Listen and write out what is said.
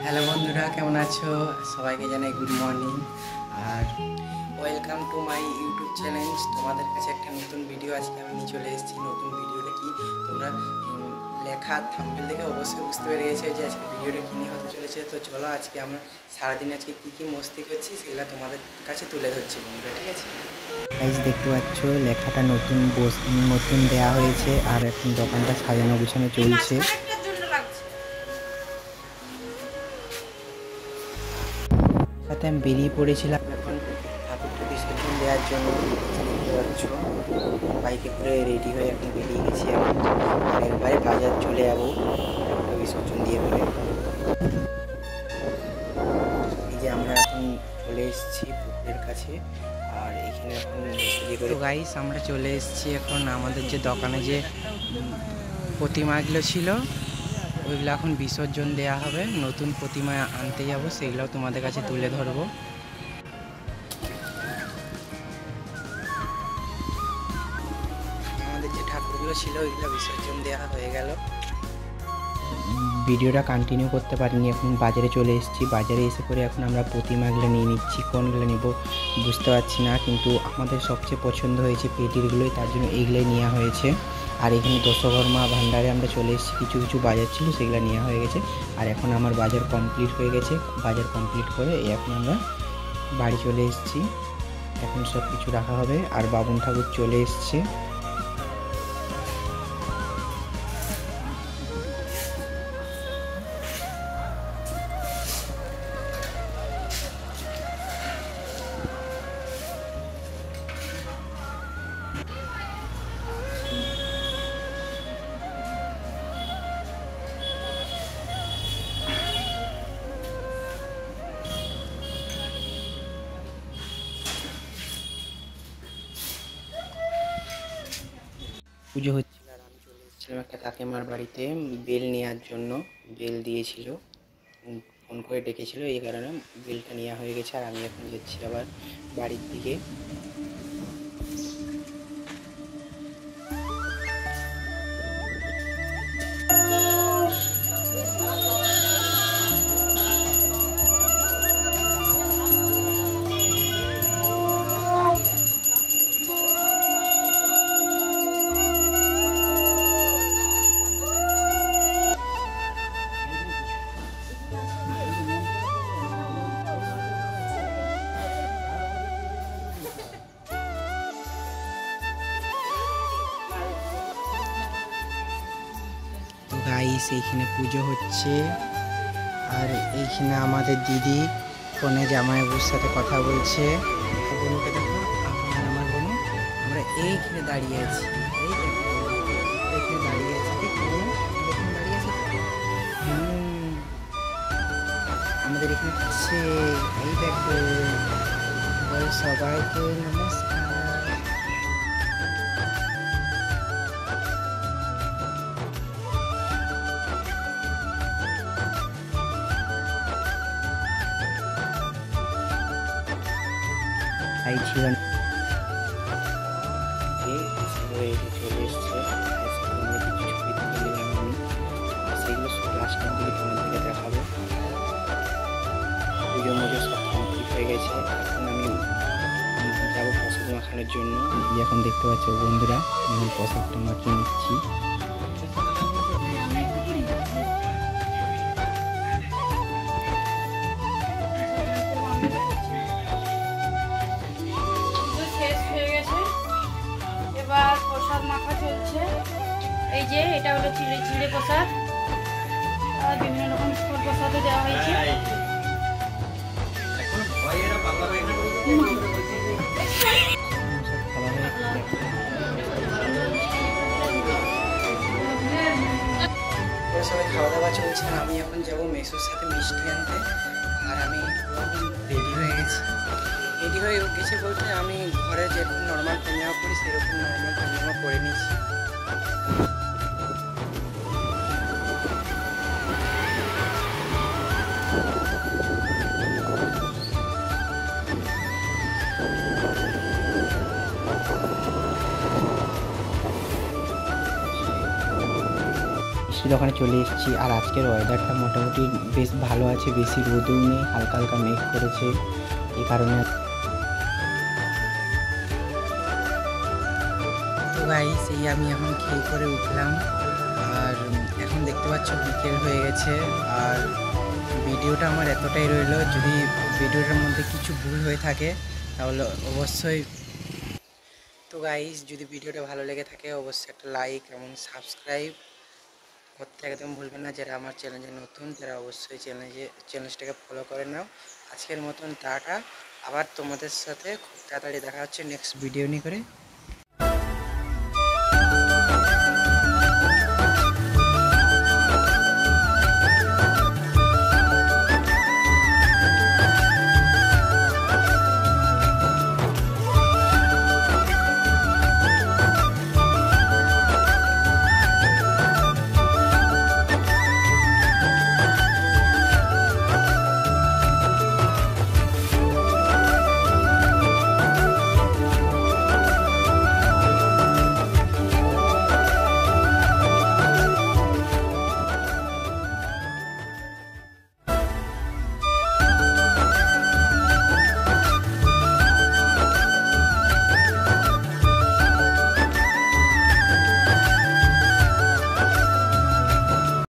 Hello বন্ধুরা, কেমন আছো? সবাইকে জানাই গুড মর্নিং আর welcome to my YouTube channel. তোমাদের কাছে একটা নতুন ভিডিও আজকে আমি নিয়ে চলে এসেছি। নতুন ভিডিওটা কি তোমরা লেখা থাম্বনেল দেখে অবশ্যই বুঝতে পেরে গেছো যে আজকে ভিডিওটা কী নিয়ে হতে চলেছে। তো চলো আজকে আমরা সারাদিন আজকে কী কী মস্তি করছি সেগুলো তোমাদের কাছে তুলে ধরছি বন্ধুরা, ঠিক আছে? গাইস দেখতে পাচ্ছ লেখাটা নতুন দেয়া হয়েছে আর এখন দোকানটা সাজানো গুছানো চলছে। সাথে আমি বেরিয়ে পড়েছিলাম এখন ঠাকুরটা বিসর্জন দেওয়ার জন্য। দেখতে পাচ্ছ বাইকে করে রেডি হয়ে এখন বেরিয়ে গেছি। এখন আর একবারে বাজার চলে যাবো ঠাকুরটা বিসর্জন দিয়ে পরে। এই যে আমরা এখন চলে এসেছি পুকুরের কাছে আর এখানে এখন তো গাইস আমরা চলে এসেছি এখন আমাদের যে দোকানে যে প্রতিমাগুলো ছিল ওইগুলো এখন বিসর্জন দেওয়া হবে। নতুন প্রতিমা আনতে যাব, সেগুলোও তোমাদের কাছে তুলে ধরবো। আমাদের যে ঠাকুরগুলো ছিল ওইগুলো বিসর্জন দেওয়া হয়ে গেল। ভিডিওটা কন্টিনিউ করতে পারিনি, এখন বাজারে চলে এসেছি। বাজারে এসে করে এখন আমরা প্রতিমাগুলো নিয়ে নিচ্ছি। কোনগুলো নেব বুঝতে পারছি না, কিন্তু আমাদের সবচেয়ে পছন্দ হয়েছে পেটিরগুলোই, তার জন্য এইগুলোই নেওয়া হয়েছে। আর এখানে দশকর্মা ভান্ডারে আমরা চলে এসেছি, কিছু কিছু বাজার ছিল সেগুলো নেওয়া হয়ে গেছে। আর এখন আমার বাজার কমপ্লিট হয়ে গেছে। বাজার কমপ্লিট করে এখন আমরা বাড়ি চলে এসেছি। এখন সব কিছু রাখা হবে আর বাবন ঠাকুর চলে এসছে। পুজো হচ্ছিল আর আমি চলে এসেছিলাম একটা কাকিমার বাড়িতে বেল নেওয়ার জন্য। বেল দিয়েছিল, ফোন করে ডেকেছিল, এই কারণে বেলটা নেওয়া হয়ে গেছে। আর আমি এখন যাচ্ছি আবার বাড়ির দিকে। তো গাইস এইখানে পুজো হচ্ছে আর এইখানে আমাদের দিদি ফোনে জামাইবাবুর সাথে কথা বলছে। বোনকে দেখো, আমার বোন, আমরা এইখানে দাঁড়িয়ে আছি। এই দেখো এইখানে দাঁড়িয়ে আছি, ঠিক বোন এখানে দাঁড়িয়ে আছে। আমাদের এখানে হচ্ছে এই দেখো, বল সবাইকে নমস্কার। তাই ছিল চলে এসছে। আমরা কিছু ছবি তুলে নিলাম আমি, আর সেগুলো সব লাস্টের দিকে তোমাদেরকে দেখাবো। পুজো মুজো সব কমপ্লিট হয়ে গেছে। এখন আমি যাবো প্রসাদ মাখানোর জন্য। এখন দেখতে পাচ্ছ বন্ধুরা, আমি প্রসাদটা মাখিয়ে নিচ্ছি। এবার প্রসাদ মাখা চলছে। এই যে এটা হলো চিড়ে প্রসাদ, আর বিভিন্ন রকম ফল প্রসাদও দেওয়া হয়েছে। সবাই খাওয়া দাওয়া চলছে আর আমি এখন যাবো মেসোর সাথে মিষ্টি আনতে। আর আমি রেডি হয়ে গেছি। রেডি হয়ে গেছে বলতে আমি ঘরে যেরকম নর্মাল পাঞ্জামা পরি সেরকম নর্মাল পাঞ্জামা পরে নিয়েছি। মিষ্টির ওখানে চলে এসেছি। আর আজকের ওয়েদারটা মোটামুটি বেশ ভালো আছে, বেশি রোদও নেই, হালকা হালকা মেঘ করেছে, এই কারণে। তো গাইস এই আমি এখন খেয়ে করে উঠলাম, আর এখন দেখতে পাচ্ছ বিকেল হয়ে গেছে। আর ভিডিওটা আমার এতটাই রইলো, যদি ভিডিওটার মধ্যে কিছু ভুল হয়ে থাকে তাহলে অবশ্যই। তো গাইস যদি ভিডিওটা ভালো লেগে থাকে অবশ্যই একটা লাইক এবং সাবস্ক্রাইব করতে একদম ভুলবেন না। যারা আমার চ্যানেলে নতুন তারা অবশ্যই চ্যানেলটাকে ফলো করে নাও। আজকের মতন টাটা, আবার তোমাদের সাথে খুব তাড়াতাড়ি দেখা হচ্ছে নেক্সট ভিডিও নিয়ে করে।